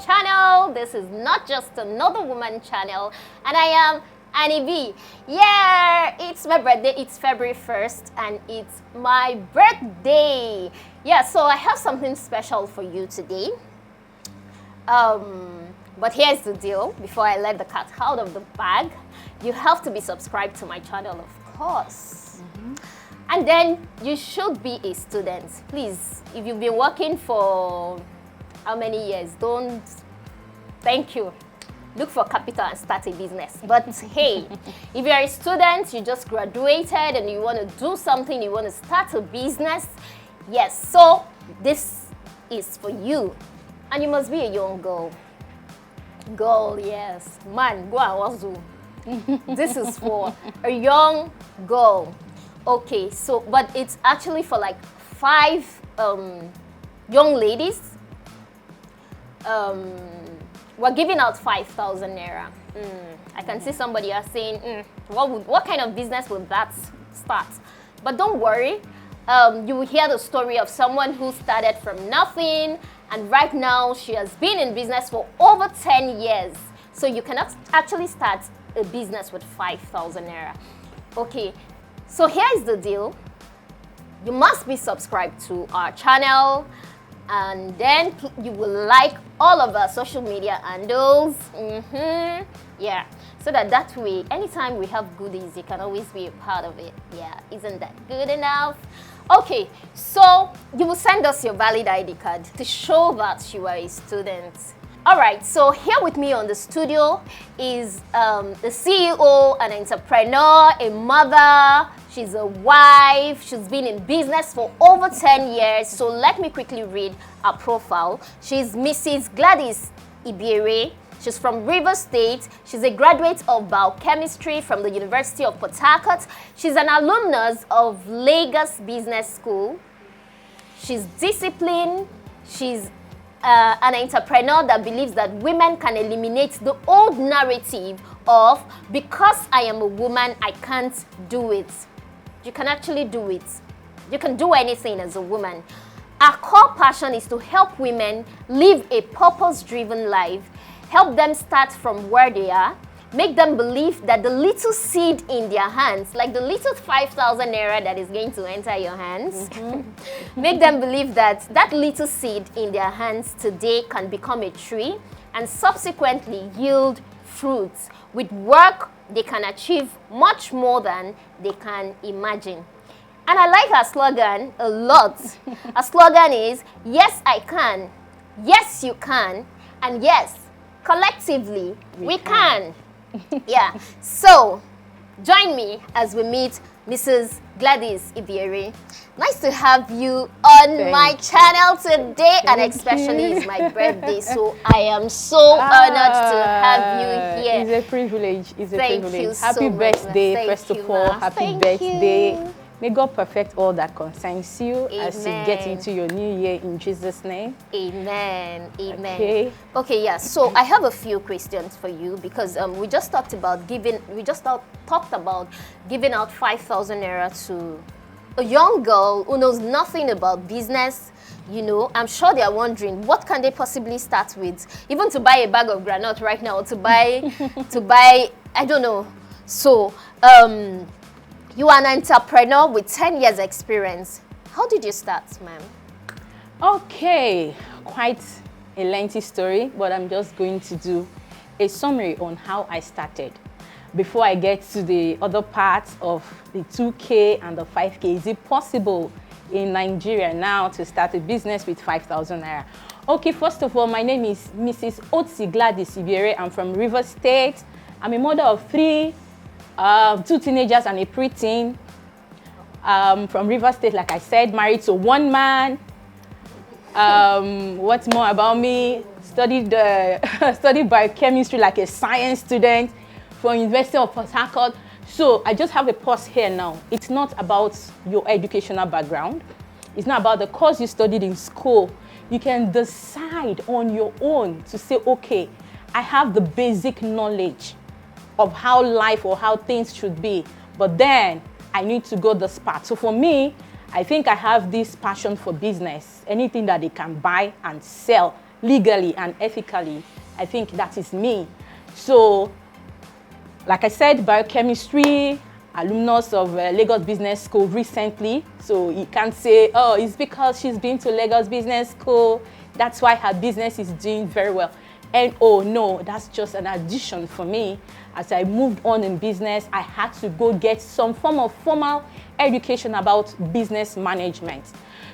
channel. This is not just another woman channel, and I am Anieb'S. Yeah, it's my birthday. It's February 1st, and it's my birthday. Yeah, so I have something special for you today. But here's the deal. Before I let the cat out of the bag, you have to be subscribed to my channel, of course. And then you should be a student. Please, if you've been working for how many years, don't, thank you. Look for capital and start a business. But hey, if you're a student, you just graduated and you want to do something, you want to start a business, yes, so this is for you. And you must be a young girl. Girl, yes. Man, go and wazoo. This is for a young girl. Okay, so, but it's actually for like 5 young ladies. We're giving out 5,000 naira. I can see somebody else saying, what kind of business would that start? But don't worry, you will hear the story of someone who started from nothing, and right now she has been in business for over 10 years. So you can actually start a business with 5,000 naira. Okay, so here's the deal. You must be subscribed to our channel, and then you will like all of our social media handles. Yeah, so that way, anytime we have goodies, you can always be a part of it. Yeah, isn't that good enough? Okay, so you will send us your valid ID card to show that you are a student. All right, so here with me on the studio is the CEO, an entrepreneur, a mother. She's a wife. She's been in business for over 10 years. So let me quickly read her profile. She's Mrs. Gladys Ibere. She's from Rivers State. She's a graduate of biochemistry from the University of Port Harcourt. She's an alumnus of Lagos Business School. She's disciplined. She's an entrepreneur that believes that women can eliminate the old narrative of, because I am a woman, I can't do it. You can actually do it. You can do anything as a woman. Our core passion is to help women live a purpose-driven life, help them start from where they are, make them believe that the little seed in their hands, like the little 5,000 naira that is going to enter your hands, make them believe that that little seed in their hands today can become a tree and subsequently yield fruits. With work, they can achieve much more than they can imagine. And I like our slogan a lot. Our slogan is, yes, I can, yes, you can, and yes, collectively, we can. Yeah, so join me as we meet Mrs. Gladys Ibere. Nice to have you on my channel today, and especially it's my birthday, so I am so honored to have you here. It's a privilege. It's a Thank privilege. you Happy so birthday, much. first Thank of you, all. ma. Happy Thank birthday. you. May God perfect all that concerns you as you get Amen. into your new year in Jesus' name. Amen. Amen. Okay. Okay, yeah. So I have a few questions for you because we just talked about giving. We just talked about giving out 5,000 naira to a young girl who knows nothing about business. You know, I'm sure they are wondering what can they possibly start with, even to buy a bag of granite right now, to buy, I don't know. So, you are an entrepreneur with 10 years experience. How did you start, ma'am? Okay, quite a lengthy story, but I'm just going to do a summary on how I started. Before I get to the other parts of the 2K and the 5K, is it possible in Nigeria now to start a business with 5,000 naira? Okay, first of all, my name is Mrs. Otsi Gladys Ibere. I'm from Rivers State. I'm a mother of 3, 2 teenagers and a preteen. From Rivers State, like I said, married to 1 man. What's more about me? Studied biochemistry like a science student from University of Port Harcourt. So I just have a pause here now. It's not about your educational background. It's not about the course you studied in school. You can decide on your own to say, okay, I have the basic knowledge of how life or how things should be, but then I need to go this path. So for me, I think I have this passion for business. Anything that they can buy and sell, legally and ethically. I think that is me. So, like I said, biochemistry, alumnus of Lagos Business School recently. So you can't say, oh, it's because she's been to Lagos Business School, that's why her business is doing very well. And oh no, that's just an addition for me. As I moved on in business, I had to go get some form of formal education about business management.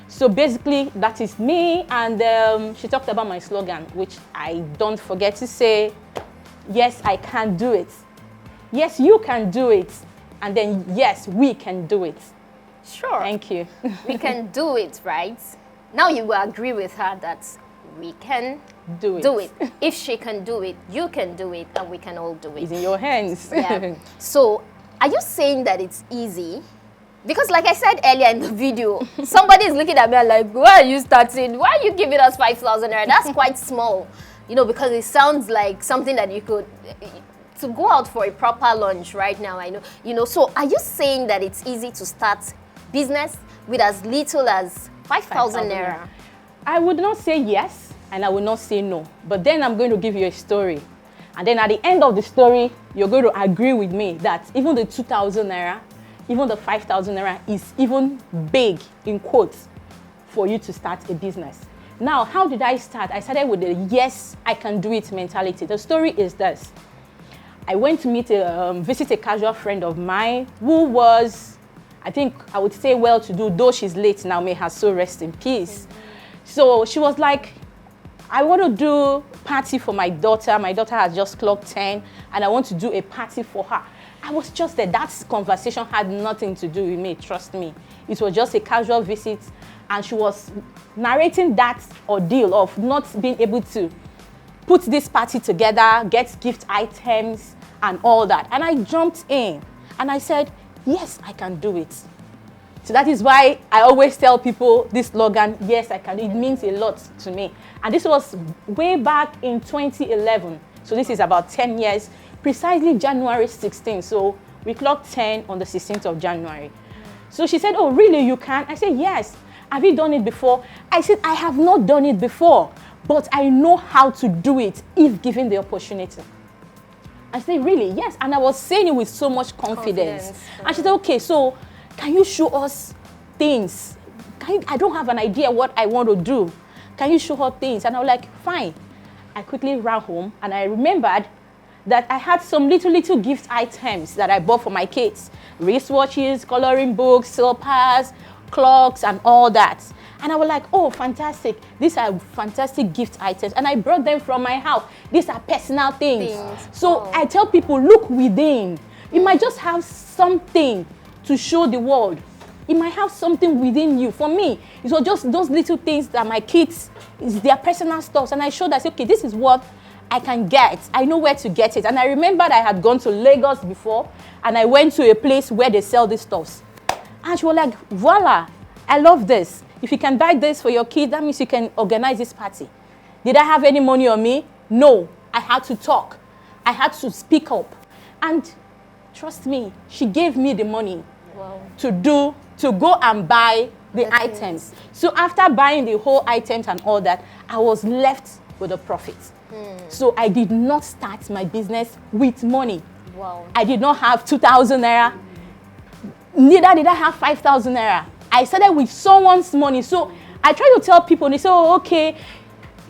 So basically, that is me. And she talked about my slogan, which I don't forget to say, yes, I can do it. Yes, you can do it. And then, yes, we can do it. Sure. Thank you. We can do it, right? Now you will agree with her that we can do it. If she can do it, you can do it, and we can all do it. It's in your hands. Yeah. So, are you saying that it's easy? Because like I said earlier in the video, somebody is looking at me and like, why are you starting? Why are you giving us 5,000 naira? That's quite small, you know, because it sounds like something that you could, to go out for a proper lunch right now, I know, you know. So are you saying that it's easy to start business with as little as 5,000 naira? I would not say yes, and I would not say no. But then I'm going to give you a story. And then at the end of the story, you're going to agree with me that even the 2,000 naira, even the 5,000 naira is even big, in quotes, for you to start a business. Now, how did I start? I started with the yes, I can do it mentality. The story is this. I went to visit a casual friend of mine who was, I think I would say well-to-do, though she's late now, may her soul rest in peace. So she was like, I want to do party for my daughter. My daughter has just clocked 10, and I want to do a party for her. I was just there. That conversation had nothing to do with me, trust me. It was just a casual visit, and she was narrating that ordeal of not being able to put this party together, get gift items, and all that. And I jumped in, and I said, yes, I can do it. So that is why I always tell people this slogan, yes, I can. It means a lot to me. And this was way back in 2011. So this is about 10 years, precisely January 16th. So we clocked 10 on the 16th of January. So she said, oh, really, you can? I said, yes. Have you done it before? I said, I have not done it before, but I know how to do it if given the opportunity. I said, really? Yes. And I was saying it with so much confidence. And she said, okay, so can you show us things? I don't have an idea what I want to do. Can you show her things? And I was like, fine. I quickly ran home, and I remembered that I had some little gift items that I bought for my kids. Wristwatches, coloring books, slippers, clocks, and all that. And I was like, oh, fantastic. These are fantastic gift items. And I brought them from my house. These are personal things. So I tell people, look within. You might just have something to show the world. It might have something within you. For me, it was just those little things that my kids, is their personal stuff. And I showed, I said, okay, this is what I can get. I know where to get it. And I remembered I had gone to Lagos before, and I went to a place where they sell these stuffs. And she was like, voila, I love this. If you can buy this for your kids, that means you can organize this party. Did I have any money on me? No. I had to talk. I had to speak up. And trust me, she gave me the money to go and buy the items. So after buying the whole items and all that, I was left with a profit. So I did not start my business with money. Wow. I did not have 2,000 naira. Neither did I have 5,000 naira. I started with someone's money. So I try to tell people, they say, oh, okay,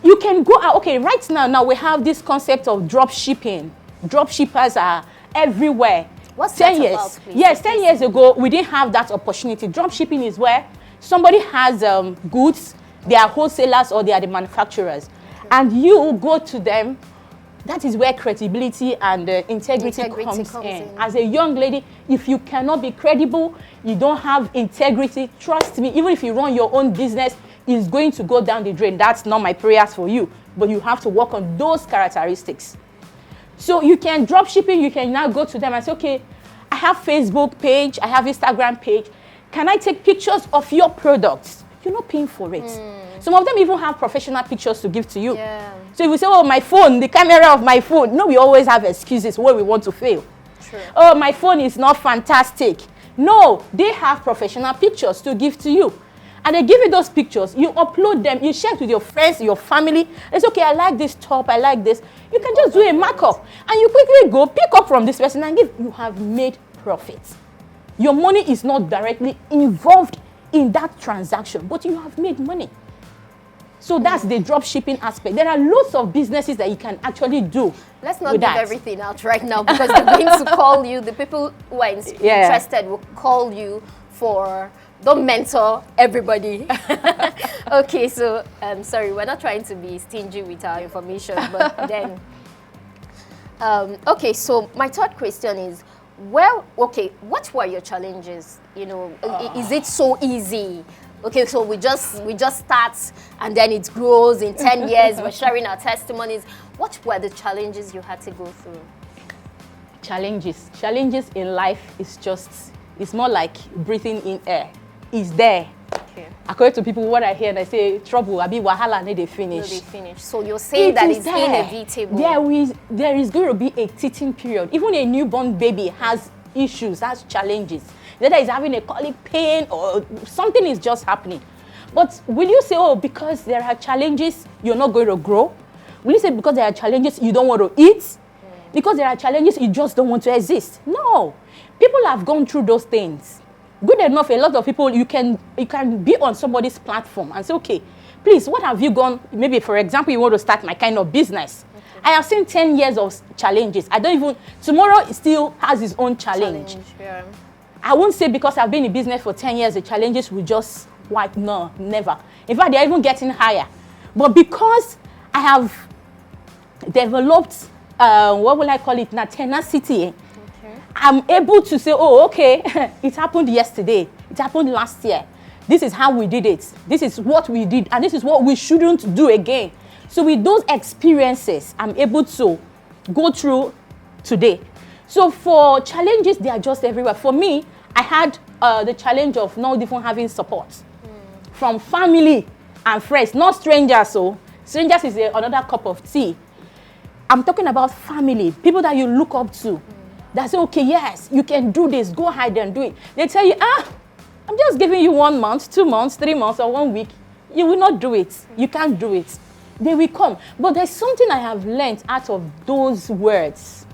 you can go out. Okay, right now we have this concept of drop shipping. Drop shippers are everywhere. What's 10 years? About, yes, 10 years ago, we didn't have that opportunity. Drop shipping is where somebody has goods, they are wholesalers or they are the manufacturers. And you go to them. That is where credibility and integrity comes in. As a young lady, if you cannot be credible, you don't have integrity, trust me, even if you run your own business, it's going to go down the drain. That's not my prayers for you, but you have to work on those characteristics. So you can drop shipping, you can now go to them and say, okay, I have Facebook page, I have Instagram page. Can I take pictures of your products? You're not paying for it. Some of them even have professional pictures to give to you. Yeah. So if we say, oh, my phone, the camera of my phone. No, we always have excuses where we want to fail. True. Oh, my phone is not fantastic. No, they have professional pictures to give to you. And they give you those pictures. You upload them. You share it with your friends, your family. It's okay, I like this top. I like this. You can just do a markup. And you quickly go pick up from this person and give. You have made profit. Your money is not directly involved in that transaction, but you have made money. So that's the drop shipping aspect. There are lots of businesses that you can actually do. Let's not give everything out right now because they're going to call you. The people who are interested will call you for, don't mentor everybody. Okay, so sorry, we're not trying to be stingy with our information, but then, okay, so my third question is, well, okay, what were your challenges? You know, is it so easy? Okay, so we just start and then it grows in 10 years. We're sharing our testimonies. What were the challenges you had to go through? Challenges in life is just, it's more like breathing in air. It's there. Okay. According to people, what I hear, they say trouble, abi wahala, they finish. No, they finish. So you're saying that it's inevitable. There is going to be a teething period. Even a newborn baby has issues, has challenges. Whether it's having a colic pain or something is just happening. But will you say, oh, because there are challenges, you're not going to grow? Will you say because there are challenges, you don't want to eat? Because there are challenges, you just don't want to exist? No. People have gone through those things. Good enough, a lot of people, you can be on somebody's platform and say, okay, please, what have you gone, maybe for example, you want to start my kind of business. Okay. I have seen 10 years of challenges. I don't even, tomorrow it still has its own challenge. Yeah. I won't say because I've been in business for 10 years, the challenges will just wipe. No, never. In fact, they're even getting higher. But because I have developed, what will I call it, tenacity, okay, I'm able to say, oh, okay, it happened yesterday. It happened last year. This is how we did it. This is what we did. And this is what we shouldn't do again. So with those experiences, I'm able to go through today. So for challenges, they are just everywhere. For me, I had the challenge of not even having support from family and friends, not strangers. So strangers is another cup of tea. I'm talking about family, people that you look up to. That say, okay, yes, you can do this. Go ahead and do it. They tell you, I'm just giving you 1 month, 2 months, 3 months, or 1 week. You will not do it. You can't do it. They will come. But there's something I have learned out of those words.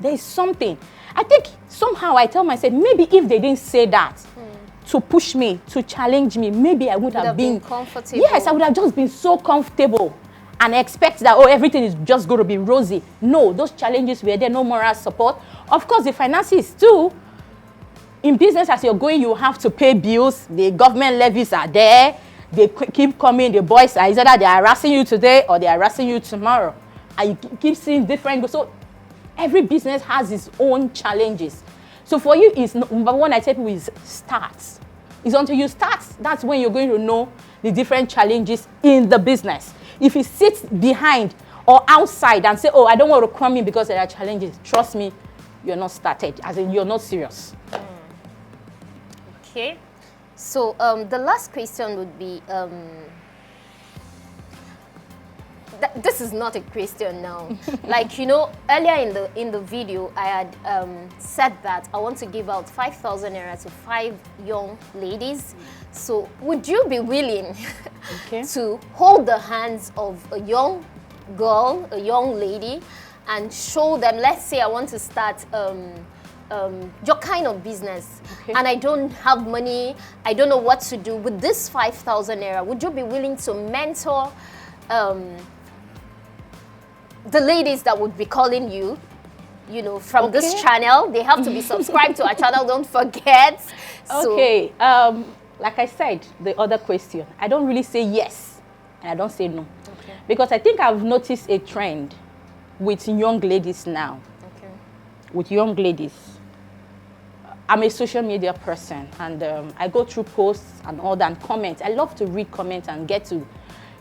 There is something. I think somehow I tell myself, maybe if they didn't say that to push me, to challenge me, maybe I would have been comfortable. Yes, I would have just been so comfortable and expect that, oh, everything is just going to be rosy. No, those challenges were there, no moral support. Of course, the finances too. In business, as you're going, you have to pay bills. The government levies are there. They keep coming. The boys are either they are harassing you today or they are harassing you tomorrow. And you keep seeing different. So every business has its own challenges. So for you, is number one, I tell people is start. It's until you start, that's when you're going to know the different challenges in the business. If you sit behind or outside and say, oh, I don't want to come in because there are challenges, trust me, you're not started, as in you're not serious. Okay. So the last question would be, this is not a question now. Like, you know, earlier in the video, I had said that I want to give out 5,000 naira to 5 young ladies. So would you be willing to hold the hands of a young girl, a young lady, and show them, let's say I want to start your kind of business, and I don't have money, I don't know what to do with this 5,000 naira. Would you be willing to mentor the ladies that would be calling you, you know, from this channel? They have to be subscribed to our channel, don't forget. Okay, like I said, the other question, I don't really say yes, and I don't say no. Because I think I've noticed a trend with young ladies now. With young ladies. I'm a social media person, and I go through posts and all that, and comments. I love to read comments and get to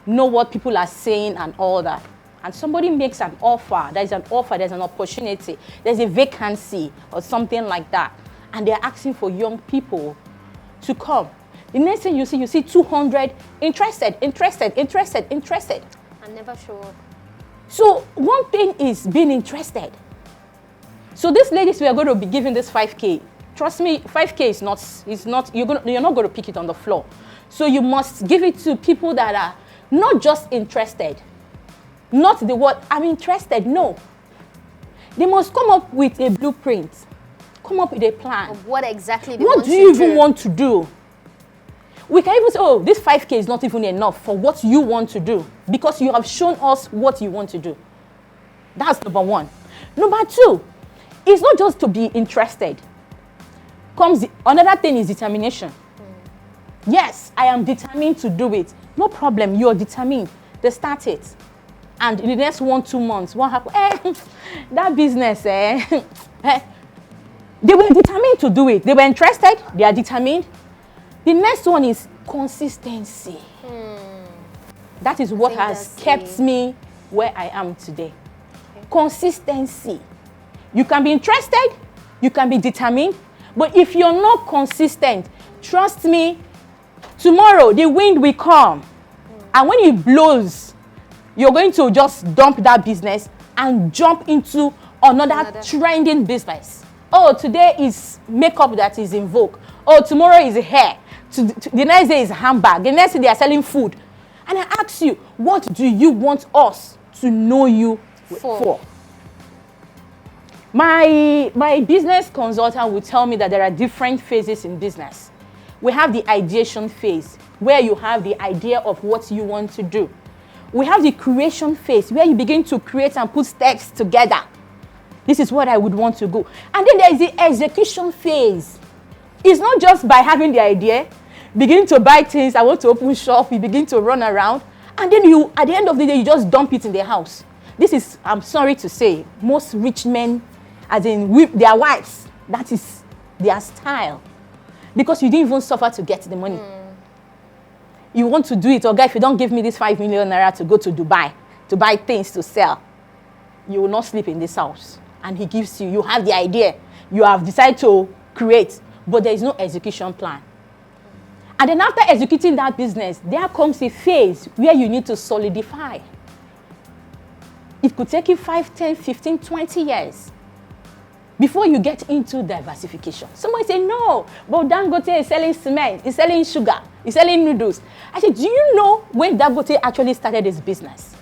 know what people are saying and all that. And somebody makes an offer, there's an offer, there's an opportunity, there's a vacancy or something like that, and they're asking for young people to come. The next thing you see 200 interested. And never show up. So one thing is being interested. So these ladies we are going to be giving this 5K, Trust me, 5K is not, you're not going to pick it on the floor. So you must give it to people that are not just interested. Not the word, I'm interested, no. They must come up with a blueprint. Come up with a plan. Of what exactly they what want do you to do. even want to do? We can even say, oh, this 5K is not even enough for what you want to do because you have shown us what you want to do. That's number one. Number two, it's not just to be interested. Another thing is determination. Yes, I am determined to do it. No problem, you're determined. They start it. And in the next 1-2 months, what happened? That business, They were determined to do it. They were interested. They are determined. The next one is consistency. That is what has kept me where I am today. Okay. Consistency. You can be interested. You can be determined. But if you're not consistent, trust me, tomorrow the wind will come. And when it blows, you're going to just dump that business and jump into another trending business. Oh, today is makeup that is in vogue. Oh, tomorrow is hair. The next day is handbag. The next day they are selling food. And I ask you, what do you want us to know you for? My business consultant will tell me that there are different phases in business. We have the ideation phase, where you have the idea of what you want to do. We have the creation phase, where you begin to create and put steps together. This is what I would want to go. And then there is the execution phase. It's not just by having the idea, begin to buy things, I want to open shop, you begin to run around, and then you, at the end of the day, you just dump it in the house. This is, I'm sorry to say, most rich men, as in with their wives, that is their style. Because you didn't even suffer to get the money. You want to do it, okay, if you don't give me this 5 million naira to go to Dubai, to buy things to sell, you will not sleep in this house. And he gives you, you have the idea, you have decided to create, but there is no execution plan. And then after executing that business, there comes a phase where you need to solidify. It could take you 5, 10, 15, 20 years before you get into diversification. Somebody say, no, but Dangote is selling cement, he's selling sugar, he's selling noodles. I said, do you know when Dangote actually started his business?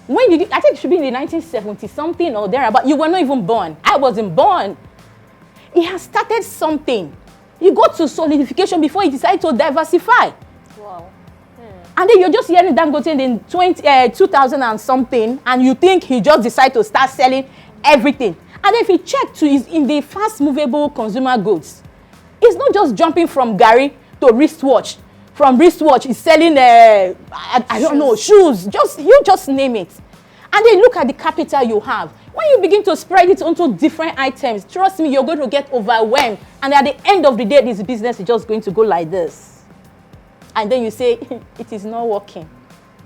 When did I think it should be in the 1970 something or thereabout. You were not even born. I wasn't born. He has started something. He got to solidification before he decided to diversify. Wow. And then you're just hearing Dangote in 2000 and something, and you think he just decided to start selling everything. And then if you check to is in the fast movable consumer goods, it's not just jumping from Gary to wristwatch. From wristwatch, he's selling I don't know, shoes. You just name it. And then look at the capital you have. When you begin to spread it onto different items, trust me, you're going to get overwhelmed. And at the end of the day, this business is just going to go like this. And then you say, it is not working.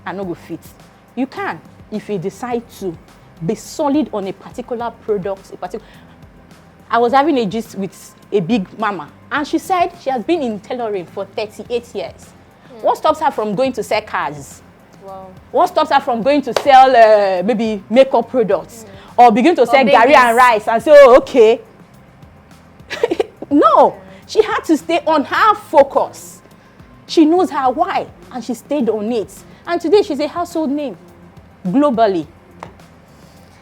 I no go fit. You can, if you decide to be solid on a particular product. I was having a gist with a big mama, and she said she has been in tailoring for 38 years. What stops her from going to sell cars? Wow. What stops her from going to sell maybe makeup products? Or begin to sell gari and rice and say, oh, okay. No, she had to stay on her focus. She knows her why, and she stayed on it. And today she's a household name globally.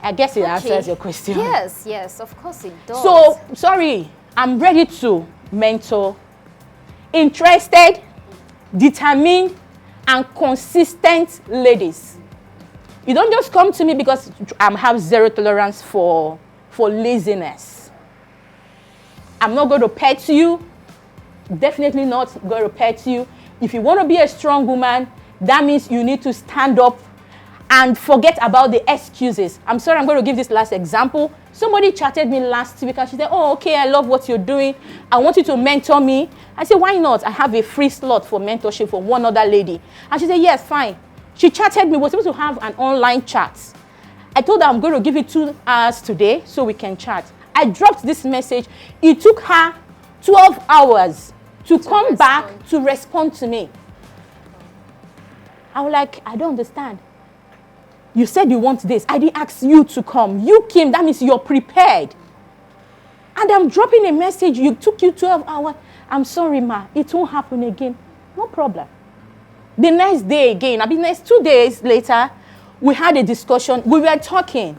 I guess it answers your question. Yes, yes, of course it does. So, sorry, I'm ready to mentor interested, determined, and consistent ladies. You don't just come to me because I have zero tolerance for laziness. I'm not going to pet you. Definitely not going to pet you. If you want to be a strong woman, that means you need to stand up and forget about the excuses. I'm sorry, I'm going to give this last example. Somebody chatted me last week and she said, oh, okay, I love what you're doing. I want you to mentor me. I said, why not? I have a free slot for mentorship for one other lady. And she said, yes, fine. She chatted me. We're supposed to have an online chat. I told her I'm going to give you 2 hours today so we can chat. I dropped this message. It took her 12 hours to come back to respond to me. I was like, I don't understand. You said you want this. I didn't ask you to come. You came. That means you're prepared. And I'm dropping a message, you took you 12 hours. I'm sorry, ma, it won't happen again. No problem. The next day again, next 2 days later, we had a discussion, we were talking,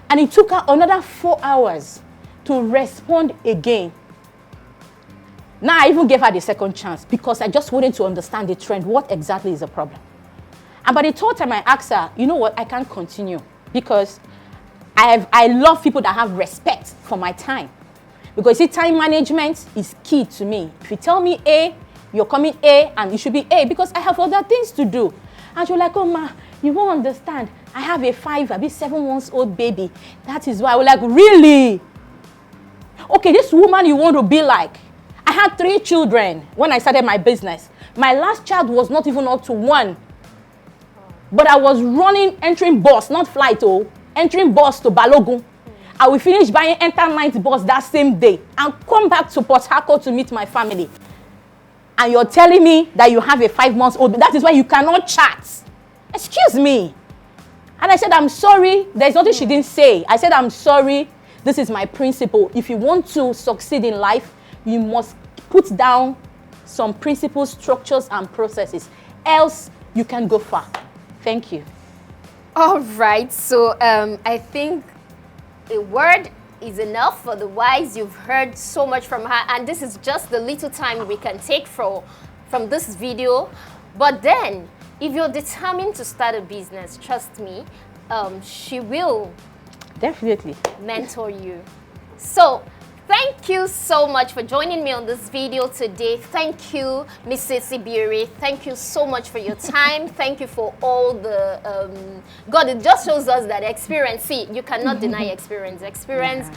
and it took her another 4 hours to respond again. Now I even gave her the second chance because I just wanted to understand the trend. What exactly is the problem? And by the third time I asked her, you know what, I can't continue because I love people that have respect for my time. Because see, time management is key to me. If you tell me A, you're coming A, and it should be A because I have other things to do. And you're like, oh ma, you won't understand. I have a 7-month-old baby. That is why I was like, really? Okay, this woman you want to be like. I had 3 children when I started my business. My last child was not even up to 1. But I was entering bus, not flight, entering bus to Balogun. I will finish buying enter night bus that same day and come back to Port Harcourt to meet my family. And you're telling me that you have a 5-month-old. That is why you cannot chat. Excuse me. And I said, I'm sorry. There's nothing she didn't say. I said, I'm sorry. This is my principle. If you want to succeed in life, you must put down some principles, structures, and processes. Else, you can go far. Thank you. All right. So I think a word is enough for the wise. You've heard so much from her, and this is just the little time we can take from this video. But then, if you're determined to start a business, trust me, she will definitely mentor you. So thank you so much for joining me on this video today. Thank you, Mrs. Ibiri. Thank you so much for your time. Thank you for all the, God, it just shows us that experience, see, you cannot deny experience. Experience,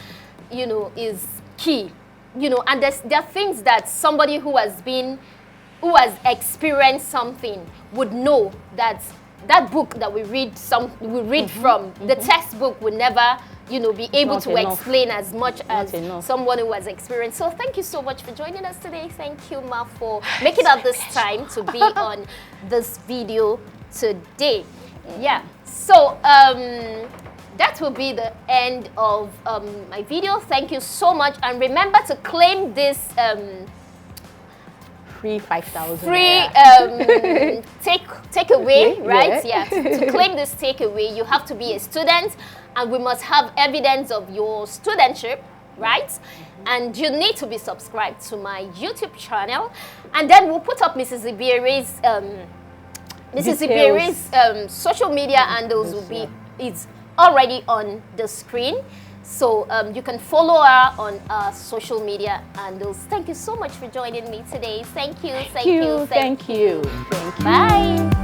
you know, is key. You know, and there are things that somebody who has experienced something would know that book that we read from, the textbook would never, you know, be able to explain as much as someone who has experienced. So thank you so much for joining us today. Thank you, Ma, for making up this time to be on this video today. Yeah. So that will be the end of my video. Thank you so much, and remember to claim this free 5,000 takeaway, right? Yeah. To claim this takeaway, you have to be a student, and we must have evidence of your studentship, right? And you need to be subscribed to my YouTube channel, and then we'll put up Mrs. Iberi's social media handles it's already on the screen. So you can follow her on social media handles. Thank you so much for joining me today. Thank you. Thank you. Bye.